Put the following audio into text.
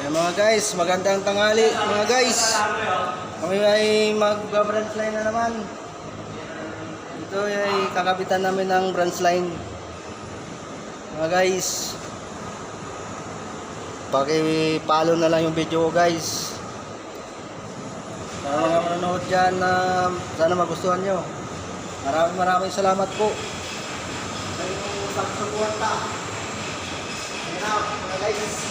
Ayan mga guys, magandang tanghali mga guys. Kami ay mag-branch line na naman. Ito ay kakabitan namin ng branch line. Mga guys, paki-follow na lang yung video ko guys. Sa mga manonood dyan na sana magustuhan nyo. Maraming salamat po sa inyong pagsuporta. Ayan na mga guys.